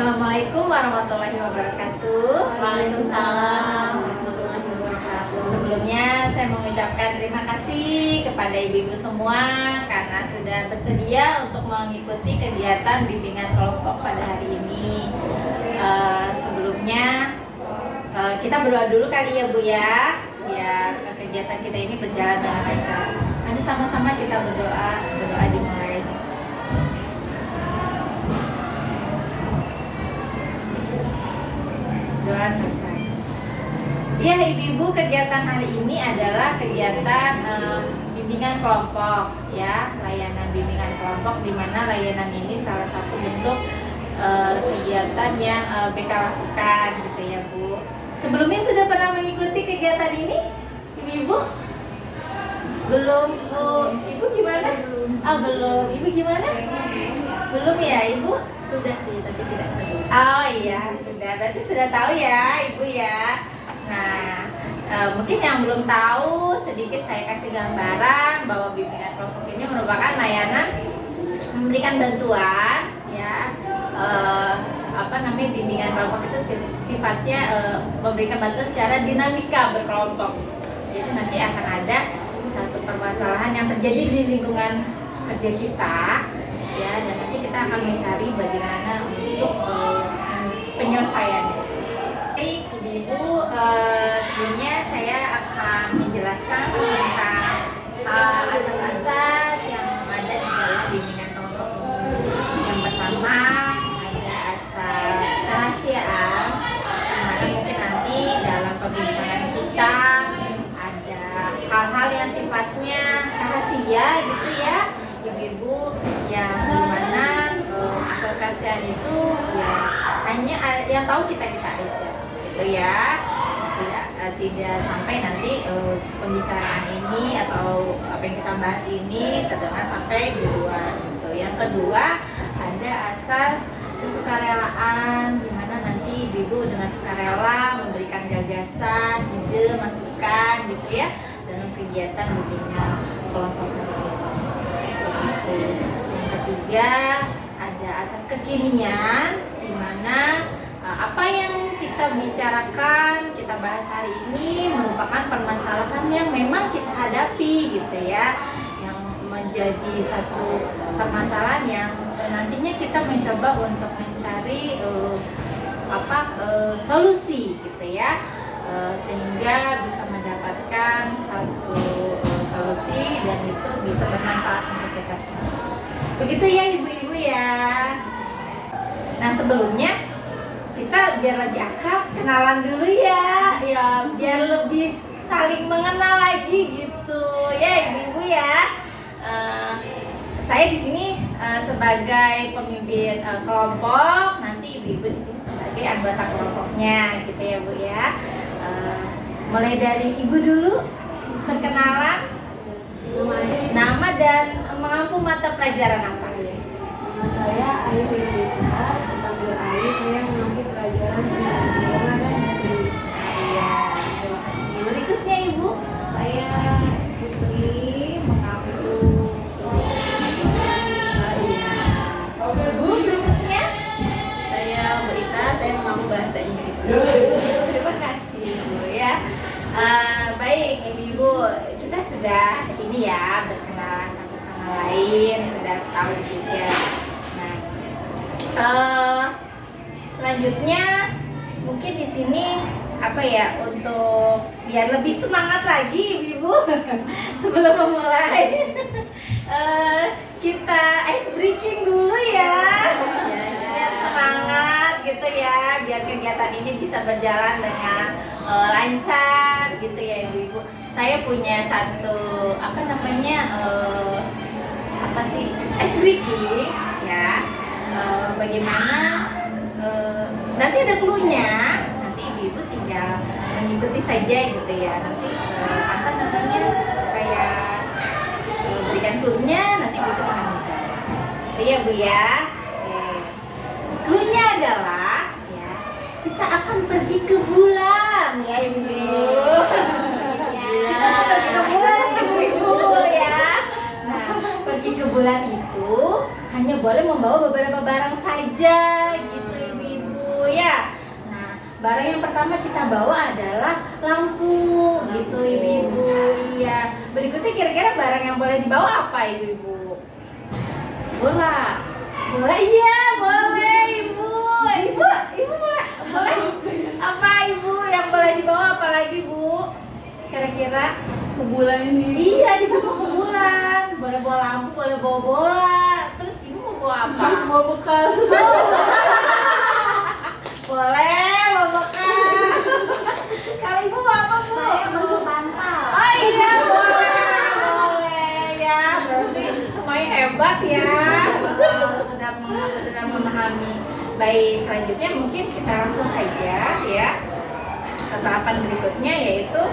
Assalamualaikum warahmatullahi wabarakatuh. Waalaikumsalam warahmatullahi wabarakatuh. Sebelumnya saya mengucapkan terima kasih kepada ibu-ibu semua karena sudah bersedia untuk mengikuti kegiatan bimbingan kelompok pada hari ini. Sebelumnya kita berdoa dulu kali ya Bu ya, biar kegiatan kita ini berjalan dengan lancar. Nanti sama-sama kita berdoa dimulai. Doa selesai. Ya ibu-ibu, kegiatan hari ini adalah kegiatan bimbingan kelompok ya, layanan bimbingan kelompok, di mana layanan ini salah satu bentuk kegiatan yang BK lakukan gitu ya Bu. Sebelumnya sudah pernah mengikuti kegiatan ini ibu-ibu? Belum Bu? Ibu gimana? Belum. Ibu gimana? Belum ya Ibu? Sudah sih, tapi tidak sebut. Oh iya, sudah. Berarti sudah tahu ya Ibu ya. Nah, mungkin yang belum tahu, sedikit saya kasih gambaran bahwa bimbingan kelompok ini merupakan layanan memberikan bantuan ya. Bimbingan kelompok itu sifatnya memberikan bantuan secara dinamika berkelompok. Jadi nanti akan ada satu permasalahan yang terjadi di lingkungan kerja kita ya, dan nanti kita akan mencari bagaimana untuk penyelesaiannya. Baik ibu-ibu, sebelumnya saya akan menjelaskan tentang asas-asas yang ada di dalam bimbingan kelompok ini. Yang pertama ada asas kerahasiaan, dimana mungkin nanti dalam pembicaraan kita ada hal-hal yang sifatnya rahasia gitu ya ibu-ibu, yang dimana asal kerahasiaan itu ya hanya yang tahu kita aja gitu ya, tidak sampai nanti pembicaraan ini atau apa yang kita bahas ini terdengar sampai di luar gitu. Yang kedua ada asas kesukarelaan, dimana nanti ibu dengan sukarela memberikan gagasan, ide, masukan gitu ya dalam kegiatan bimbingan kelompok ini. Yang ketiga ada asas kekinian, dimana apa yang kita bicarakan, kita bahas hari ini merupakan permasalahan yang memang kita hadapi gitu ya, yang menjadi satu permasalahan yang nantinya kita mencoba untuk mencari solusi gitu ya, sehingga bisa mendapatkan satu solusi dan itu bisa bermanfaat untuk kita semua. Begitu ya ibu-ibu ya. Nah sebelumnya kita biar lebih akrab kenalan dulu ya, biar lebih saling mengenal lagi gitu ya ibu-ibu ya. Saya di sini sebagai pemimpin kelompok, nanti ibu-ibu di sini sebagai anggota kelompoknya gitu ya Bu ya. Mulai dari ibu dulu, perkenalan, nama dan mengampu mata pelajaran apa? Nama saya Ayu Indonesia, dipanggil Ayu. Saya mengampu pelajaran agama dan bahasa. Iya, terima kasih. Berikutnya ibu, Saya Putri mengampu ibu berikutnya. Saya Berita, saya mengampu bahasa Inggris. Terima kasih ibu ya. Baik ibu-ibu, kita sudah ini ya berkenalan satu sama lain, sudah tahu juga. Nah, selanjutnya mungkin di sini apa ya, untuk biar lebih semangat lagi ibu-ibu sebelum memulai kita ice breaking dulu ya, biar semangat gitu ya, biar kegiatan ini bisa berjalan dengan lancar gitu ya ibu-ibu. Saya punya satu ice breaking ya, bagaimana nanti ada clue-nya, nanti ibu-ibu tinggal mengikuti saja gitu ya. Nanti saya berikan clue-nya, nanti ibu-ibu akan menjawab gitu ya Bu ya. Clue-nya adalah ya, kita akan pergi ke bulan ya ibu-ibu. Kita akan pergi ke bulan ibu-ibu ya. Nah, pergi ke bulan itu hanya boleh membawa beberapa barang saja gitu ibu-ibu. ya. Nah, barang yang pertama kita bawa adalah lampu gitu ibu-ibu. Iya. Berikutnya kira-kira barang yang boleh dibawa apa ibu-ibu? Bola. Bola, iya boleh ibu. Ibu boleh apa ibu yang boleh dibawa apa lagi bu? Kira-kira? Ke bulan ini. Iya, dibawa ke bulan. Boleh bawa lampu, boleh bawa bola. Terus ibu mau bawa apa? Mau bekal. Boleh bawa bekal. Kalau ibu bawa apa bu? Saya bawa bantal. Oh iya boleh ya. Berarti semuanya hebat ya. Sudah memahami. Baik, selanjutnya mungkin kita langsung saja ya. Keterapan berikutnya yaitu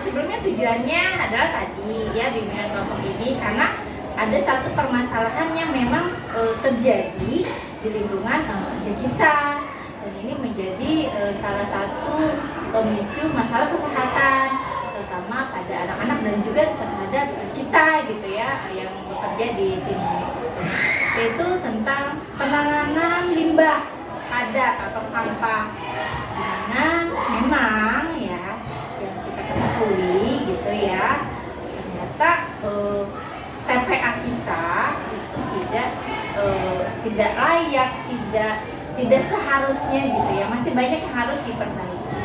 sebelumnya tujuannya adalah tadi ya bimbingan kelompok ini karena ada satu permasalahan yang memang terjadi di lingkungan kerja kita dan ini menjadi salah satu pemicu masalah kesehatan terutama pada anak-anak dan juga terhadap kita gitu ya yang bekerja di sini, yaitu tentang penanganan limbah padat atau sampah. Karena memang ya yang kita ketahui gitu ya ternyata TPA kita itu tidak layak, tidak seharusnya gitu ya, masih banyak yang harus diperbaiki.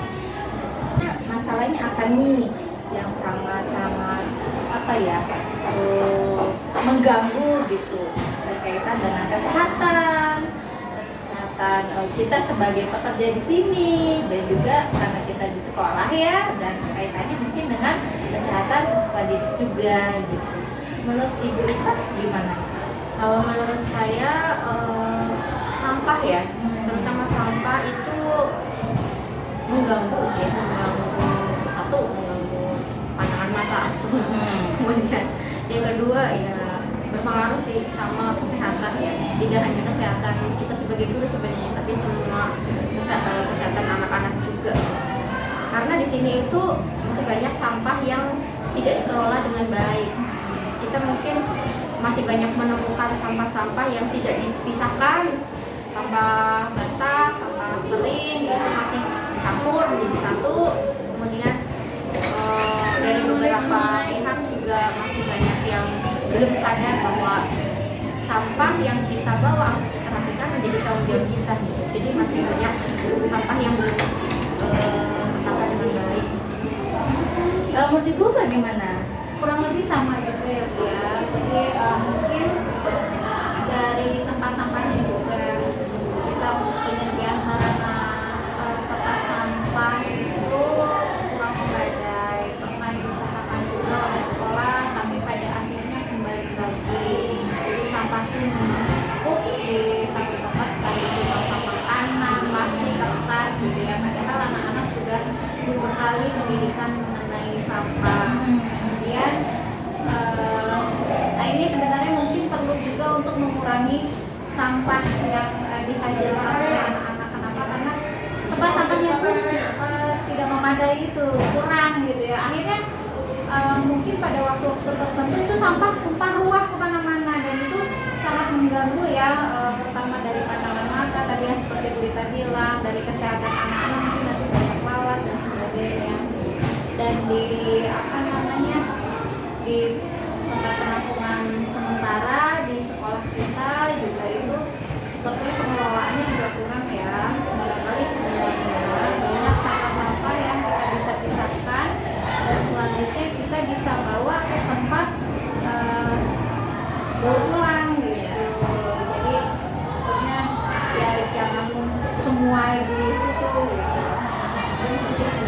Masalahnya apa nih yang sangat-sangat mengganggu gitu berkaitan dengan kesehatan kita sebagai pekerja di sini dan juga karena kita di sekolah ya dan kaitannya mungkin dengan kesehatan peserta didik juga gitu. Menurut Ibu Ita gimana? Kalau menurut saya sampah ya, terutama sampah itu mengganggu sih, mengganggu pandangan mata. Kemudian yang kedua ya berpengaruh sih sama kesehatan ya, tidak hanya kesehatan kita sebagai guru sebenarnya, tapi semua kesehatan anak-anak juga. Karena di sini itu masih banyak sampah yang tidak dikelola dengan baik. Kita mungkin masih banyak menemukan sampah-sampah yang tidak dipisahkan, sampah basah, sampah kering itu masih campur menjadi satu. Kemudian dari beberapa pihak juga masih banyak yang belum sadar bahwa sampah yang kita bawa kita hasilkan menjadi tanggung jawab kita gitu. Jadi masih banyak sampah yang belum tertata dengan baik. Kalau menurut Ibu bagaimana? Kurang lebih sama juga ya Bu ya. Jadi mungkin dari tempat sampahnya juga kita penyediaan sarana tempat sampah itu kurang memadai. Pernah diusahakan juga oleh sekolah, tapi pada akhirnya kembali lagi. Jadi sampah itu menumpuk di satu tempat, kayak itu sampah tanah, plastik, kertas gitu ya. Padahal anak-anak sudah dibekali pendidikan mengenai sampah. Kemudian nah ini sebenarnya mungkin perlu juga untuk mengurangi sampah yang dihasilkan oleh anak-anak. Kenapa? Karena tempat sampahnya pun tidak memadai, itu kurang gitu ya. Akhirnya mungkin pada waktu-waktu tertentu itu sampah tumpah ruah kemana-mana dan itu sangat mengganggu ya, pertama dari pandangan mata tadi yang seperti Bu Ita bilang, dari kesehatan anak-anak mungkin nanti banyak lalat dan sebagainya. Dan di di tempat penampungan sementara di sekolah kita juga itu sepertinya pengelolaannya juga kurang ya. Barangkali sebenarnya banyak sampah-sampah yang kita bisa pisahkan dan selanjutnya kita bisa bawa ke tempat bawa pulang gitu. Jadi maksudnya ya jangan semua di situ gitu.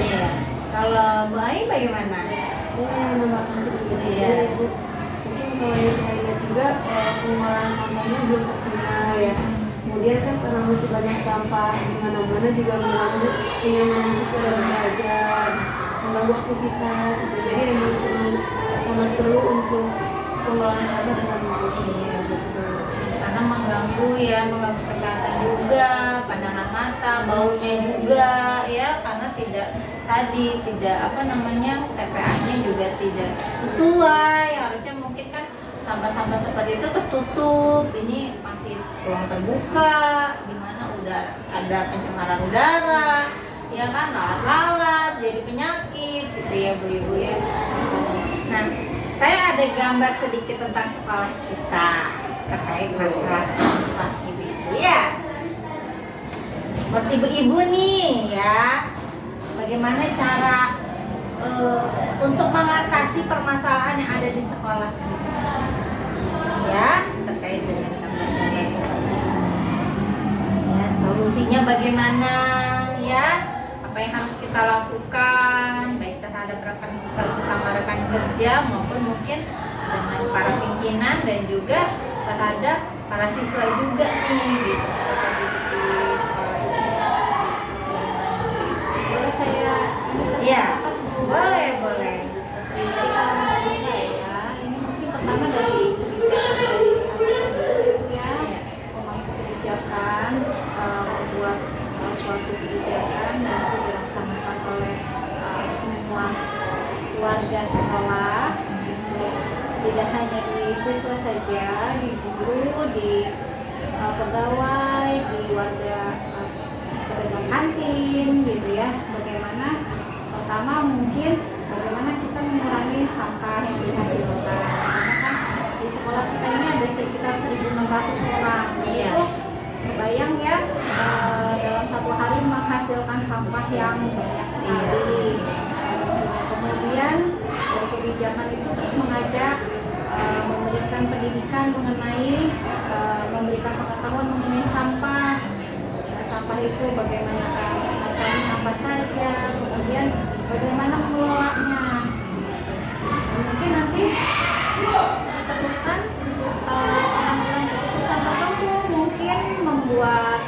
Iya. Kalau Bu Ai bagaimana? Saya menambahkan sedikit Iya. Bu. Mungkin kalau yang saya lihat juga pengolahan sampahnya belum optimal ya. Kemudian kan karena masih banyak sampah di mana-mana juga mengganggu kenyamanan siswa dalam belajar, mengganggu aktivitas. Jadi memang sangat perlu untuk pengolahan sampah dengan baik. Karena mengganggu kesehatan juga, pandangan mata, baunya juga ya, karena tidak TPA-nya juga tidak sesuai. Harusnya mungkin kan sampah-sampah seperti itu tertutup, ini masih ruang terbuka di mana udah ada pencemaran udara, ya kan, lalat-lalat, jadi penyakit gitu ya Bu-ibu ya. Nah, saya ada gambar sedikit tentang sekolah kita terkait masalah sampah ibu-ibu ya. Seperti ibu-ibu nih ya, bagaimana cara untuk mengatasi permasalahan yang ada di sekolah kita ya, terkait dengan gambar-gambar seperti ini ya, solusinya bagaimana ya, apa yang harus kita lakukan baik terhadap sesama rekan kerja maupun mungkin dengan para pimpinan dan juga terhadap para siswa juga nih gitu, seperti di sekolah ini. Boleh saya Iya, pendapat, Bu? boleh. Jadi kalau menurut saya ini mungkin pertama dari kebijakan dari atasan dulu ya Bu ya, pemangku kebijakan membuat suatu kebijakan dan itu dilaksanakan oleh semua warga sekolah gitu. Tidak hanya di siswa saja, di guru, di pegawai, di warga pedagang kantin gitu ya. Bagaimana pertama mungkin bagaimana kita mengurangi sampah yang dihasilkan, karena kan di sekolah kita ini ada sekitar 1.600 orang. Iya. Itu kebayang ya, dalam satu hari menghasilkan sampah yang banyak sekali. Kemudian dari kebijakan itu terus mengajak memberikan pendidikan mengenai memberikan pengetahuan mengenai sampah. Sampah itu bagaimana macamnya apa saja, kemudian bagaimana mengelolanya. Mungkin nanti diperlukan pengambilan keputusan tertentu, mungkin membuat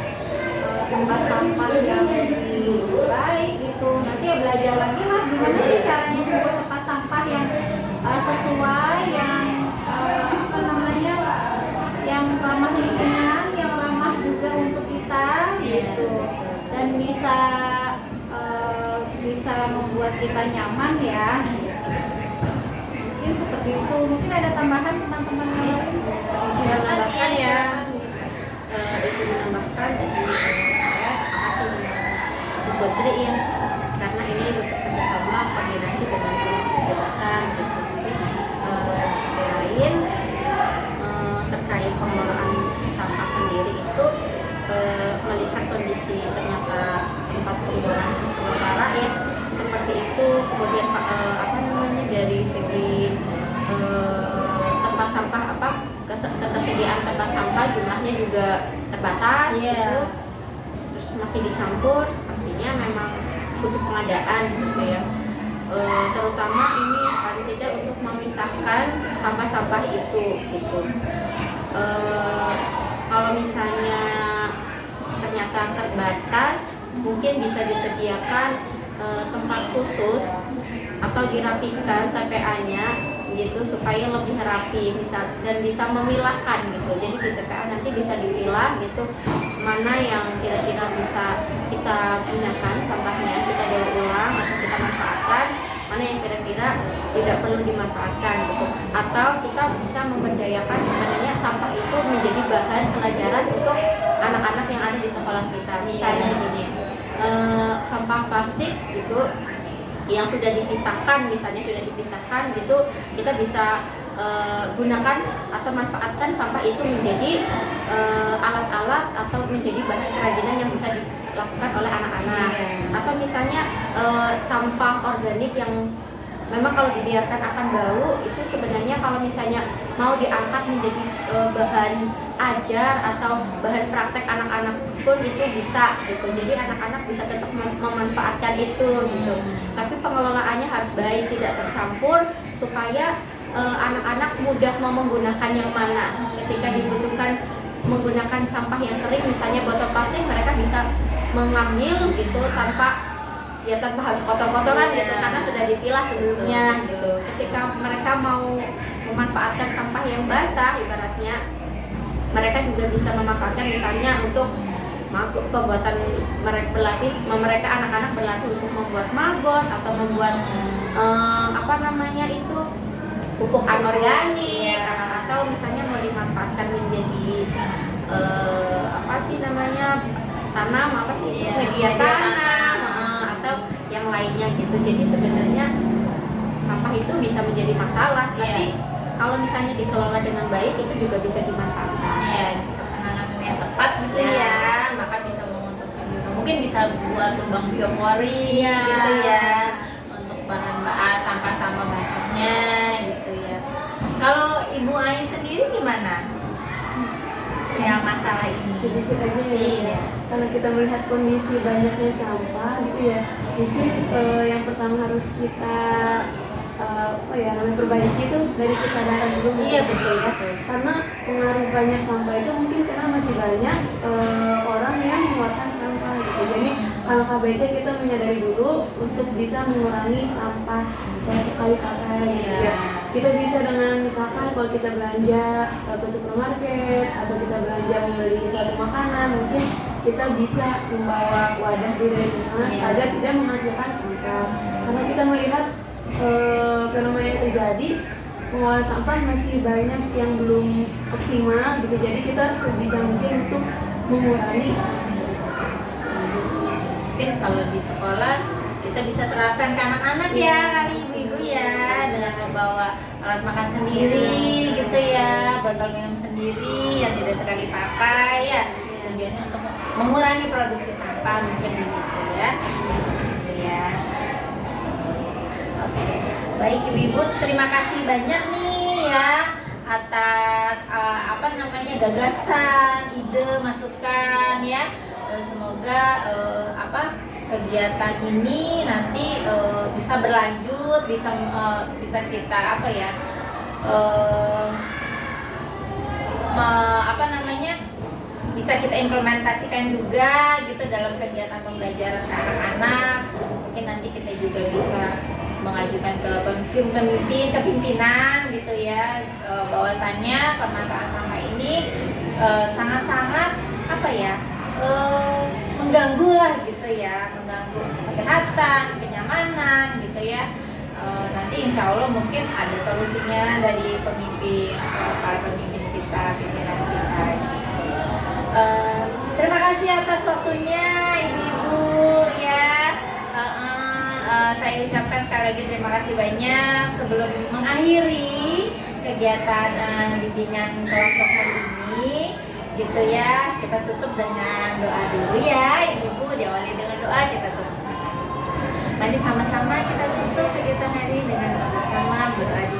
tempat sampah yang lebih baik gitu. Nanti ya belajar lagi lah gimana sih caranya membuat tempat sampah yang sesuai, yang apa namanya, yang ramah lingkungan, yang ramah juga untuk kita gitu, dan bisa membuat kita nyaman ya. Mungkin seperti itu. Mungkin ada tambahan teman-teman yang lain? Saya menambahkan ya, Izin menambahkan tadi saya sepakat sih dengan Bu Godri ya, karena ini butuh kerjasama koordinasi dengan jabatan gitu. Tapi di sisi lain terkait pengelolaan sampah sendiri itu melihat kondisi ternyata tempat pembuangan sementara ya seperti itu, kemudian apa namanya dari segi tempat sampah ketersediaan tempat sampah jumlahnya juga terbatas gitu, terus masih dicampur, sepertinya memang butuh pengadaan gitu ya. Terutama ini paling tidak untuk memisahkan sampah-sampah itu gitu. Kalau misalnya ternyata terbatas, mungkin bisa disediakan tempat khusus atau dirapikan TPA-nya gitu supaya lebih rapi dan bisa memilahkan gitu. Jadi di TPA nanti bisa dipilah gitu, mana yang kira-kira bisa kita gunakan sampahnya, kita daur ulang atau kita manfaatkan, mana yang kira-kira tidak perlu dimanfaatkan gitu. Atau kita bisa memberdayakan sebenarnya sampah itu menjadi bahan pelajaran untuk anak-anak yang ada di sekolah kita. Misalnya gini, sampah plastik itu yang sudah dipisahkan, gitu, kita bisa gunakan atau manfaatkan sampah itu menjadi alat-alat atau menjadi bahan kerajinan yang bisa dilakukan oleh anak-anak. Atau misalnya sampah organik yang memang kalau dibiarkan akan bau, itu sebenarnya kalau misalnya mau diangkat menjadi bahan ajar atau bahan praktek anak-anak pun itu bisa gitu. Jadi anak-anak bisa tetap memanfaatkan itu gitu. Tapi pengelolaannya harus baik, tidak tercampur supaya anak-anak mudah mau menggunakan yang mana. Ketika dibutuhkan menggunakan sampah yang kering, misalnya botol plastik, mereka bisa mengambil gitu tanpa harus kotor-kotoran gitu, karena sudah dipilah sebelumnya gitu. Ketika mereka mau memanfaatkan sampah yang basah, ibaratnya mereka juga bisa memanfaatkan misalnya untuk pembuatan mereka anak-anak berlatih untuk membuat maggot atau membuat pupuk anorganik, atau misalnya mau dimanfaatkan menjadi tanam apa sih Iya, media media tanam tanam. atau yang lainnya gitu. Jadi sebenarnya sampah itu bisa menjadi masalah, Iya. tapi kalau misalnya dikelola dengan baik itu juga bisa dimanfaatkan. Ya, penanganan yang tepat gitu Ya. ya, maka bisa menguntungkan juga. Mungkin bisa buat lubang biopori Iya. gitu ya, untuk bahan sampah-sampah basahnya gitu ya. Kalau Ibu Ain sendiri gimana? Yang masalah ini? Sedikit aja ya. Iya. Kalau kita melihat kondisi banyaknya sampah gitu ya, mungkin yang pertama harus kita perbaiki itu dari kesadaran dulu. Iya, betul, ya. betul. Karena pengaruh banyak sampah itu mungkin karena masih banyak orang yang mengeluarkan sampah gitu. Jadi alangkah baiknya kita menyadari dulu untuk bisa mengurangi sampah sekali pakai gitu Iya. ya. Kita bisa dengan misalkan kalau kita belanja ke supermarket atau kita belanja membeli suatu makanan, mungkin kita bisa membawa wadah dulu dari rumah Iya. agar tidak menghasilkan sampah. Karena kita melihat fenomena yang terjadi, pengolahan sampah masih banyak yang belum optimal gitu. Jadi kita sebisa mungkin untuk mengurangi sampah. Mungkin kalau di sekolah kita bisa terapkan ke anak-anak ya, kali ibu-ibu ya, dengan membawa alat makan sendiri gitu ya, botol minum sendiri yang tidak sekali pakai ya, tujuannya untuk mengurangi produksi sampah mungkin begitu ya. Gitu ya. Oke, baik ibu-ibu, terima kasih banyak nih ya atas gagasan, ide, masukan ya. Semoga kegiatan ini nanti bisa berlanjut, bisa kita bisa kita implementasikan juga gitu dalam kegiatan pembelajaran ke anak-anak. Mungkin nanti kita juga bisa mengajukan ke kepimpinan gitu ya, bahwasannya permasalahan sampah ini sangat-sangat mengganggu lah gitu ya, mengganggu kesehatan, kenyamanan gitu ya. Nanti insya Allah mungkin ada solusinya dari para pemimpin kita, pimpinan kita. Terima kasih atas waktunya ibu-ibu ya. Saya ucapkan sekali lagi terima kasih banyak. Sebelum mengakhiri kegiatan bimbingan kelompok hari ini gitu ya, kita tutup dengan doa dulu ya ibu-ibu. Diawali dengan doa, kita tutup dengan doa. Nanti sama-sama kita tutup kegiatan hari ini dengan bersama berdoa di